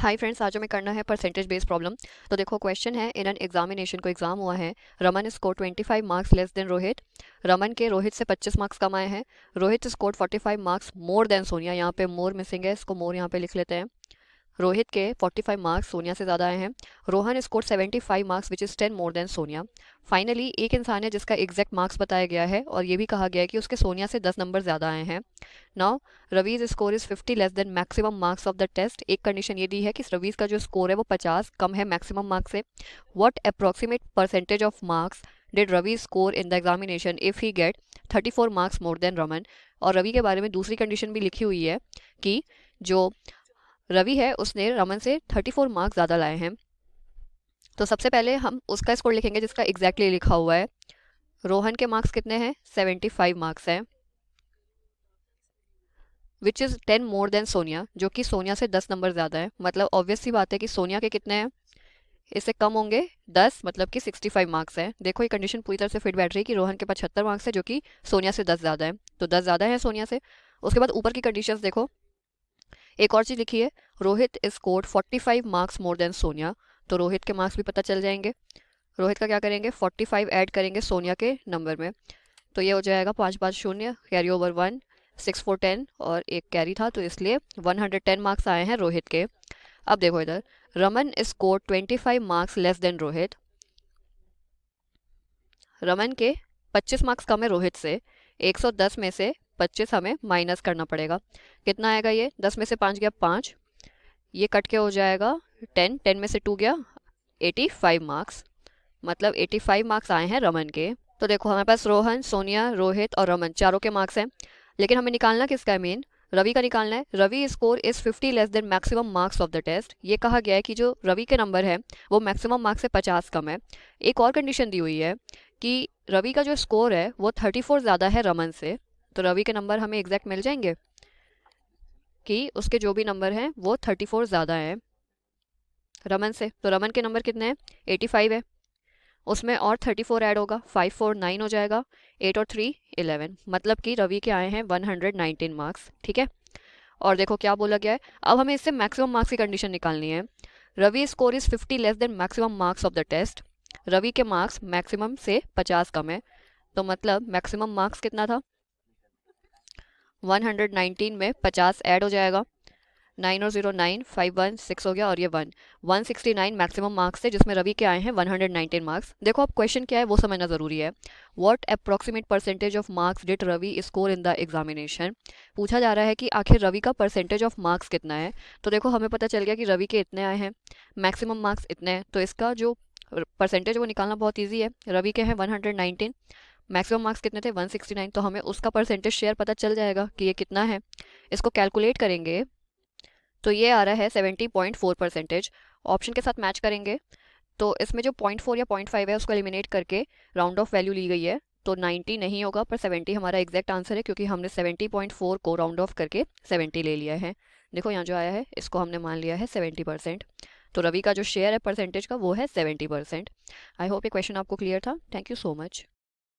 Hi friends, आज हमें करना है परसेंटेज बेस्ड प्रॉब्लम। तो देखो क्वेश्चन है, इन एन एग्जामिनेशन को एग्जाम हुआ है। Raman score 25 marks less than Rohit. Raman के रोहित से 25 मार्क्स कम आए हैं। Rohit score 45 marks more then Sonia. यहाँ पे मोर मिसिंग है, इसको मोर यहाँ पे लिख लेते हैं। रोहित के 45 मार्क्स सोनिया से ज़्यादा आए हैं। Rohan score 75 marks which is 10 more than Sonia. Finally एक इंसान है जिसका एग्जैक्ट मार्क्स बताया गया है और ये भी कहा गया है कि उसके सोनिया से 10 नंबर ज़्यादा आए हैं। Now Ravi's score is 50 less than maximum marks of the test. एक कंडीशन ये दी है कि रवीज का जो स्कोर है वो 50 कम है मैक्सिमम मार्क्स से। What approximate percentage of marks did Ravi score in the examination if he get 34 marks more than Raman. और रवि के बारे में दूसरी कंडीशन भी लिखी हुई है कि जो रवि है उसने रमन से 34 मार्क्स ज़्यादा लाए हैं। तो सबसे पहले हम उसका स्कोर लिखेंगे जिसका एग्जैक्टली लिखा हुआ है। रोहन के मार्क्स कितने हैं? 75 मार्क्स हैं, which is 10 more than Sonia, जो कि सोनिया से 10 नंबर ज़्यादा है। मतलब ऑब्वियस सी बात है कि सोनिया के कितने हैं, इससे कम होंगे 10, मतलब कि 65 मार्क्स है। देखो ये कंडीशन पूरी तरह से फिट बैठ रही है कि रोहन के 75 मार्क्स है जो कि सोनिया से 10 ज़्यादा है, तो 10 ज़्यादा है सोनिया से। उसके बाद ऊपर की कंडीशंस देखो, एक और चीज़ लिखी है, Rohit scored 45 marks more then Sonia. तो रोहित के मार्क्स भी पता चल जाएंगे। रोहित का क्या करेंगे, 45 ऐड करेंगे सोनिया के नंबर में, तो ये हो जाएगा 5 5 0 कैरी ओवर 1 6 4 10 और एक कैरी था, तो इसलिए 110 मार्क्स आए हैं रोहित के। अब देखो इधर, Raman score 25 marks less than Rohit. Raman के 25 मार्क्स कम है रोहित से। 110 में से 25 हमें माइनस करना पड़ेगा। कितना आएगा ये? 10 में से 5 गया 5, ये कट के हो जाएगा 10, 10 में से 2 गया 85 मार्क्स। मतलब 85 मार्क्स आए हैं रमन के। तो देखो हमारे पास रोहन, सोनिया, रोहित और रमन चारों के मार्क्स हैं, लेकिन हमें निकालना किसका है? मेन रवि का निकालना है। Ravi score is 50 less than maximum marks of the test. ये कहा गया है कि जो रवि के नंबर है वो मैक्सिमम मार्क्स से 50 कम है। एक और कंडीशन दी हुई है कि रवि का जो स्कोर है वो 34 ज़्यादा है रमन से। तो रवि के नंबर हमें एग्जैक्ट मिल जाएंगे कि उसके जो भी नंबर हैं वो 34 ज़्यादा हैं रमन से। तो रमन के नंबर कितने हैं? 85 है, उसमें और 34 ऐड होगा, 5 4 9 हो जाएगा, 8 और 3 11। मतलब कि रवि के आए हैं 119 मार्क्स। ठीक है, और देखो क्या बोला गया है, अब हमें इससे मैक्सिमम मार्क्स की कंडीशन निकालनी है। Ravi score is 50 less than maximum marks of the test. Ravi के मार्क्स मैक्सिमम से 50 कम है, तो मतलब मैक्सिमम मार्क्स कितना था? 119 में 50 ऐड हो जाएगा, 9 और 0 9, 5 1 6 हो गया, और ये 1 169 मैक्सिमम मार्क्स थे जिसमें रवि के आए हैं 119 मार्क्स। देखो अब क्वेश्चन क्या है वो समझना ज़रूरी है। What approximate percentage of marks did Ravi score in the examination. पूछा जा रहा है कि आखिर रवि का परसेंटेज ऑफ मार्क्स कितना है। तो देखो हमें पता चल गया कि रवि के इतने आए हैं, मैक्सिमम मार्क्स इतने हैं, तो इसका जो परसेंटेज वो निकालना बहुत ईजी है। रवि के हैं 119, मैक्सिमम मार्क्स कितने थे? 169, तो हमें उसका परसेंटेज शेयर पता चल जाएगा कि ये कितना है। इसको कैलकुलेट करेंगे तो ये आ रहा है 70.4%। ऑप्शन के साथ मैच करेंगे तो इसमें जो 0.4 या 0.5 है उसको एलिमिनेट करके राउंड ऑफ वैल्यू ली गई है, तो 90 नहीं होगा पर 70 हमारा एग्जैक्ट आंसर है, क्योंकि हमने 70.4 को राउंड ऑफ करके 70 ले लिया है। देखो यहाँ जो आया है इसको हमने मान लिया है 70%। तो रवि का जो शेयर है परसेंटेज का वो है 70%। आई होप ये क्वेश्चन आपको क्लियर था। Thank you so much.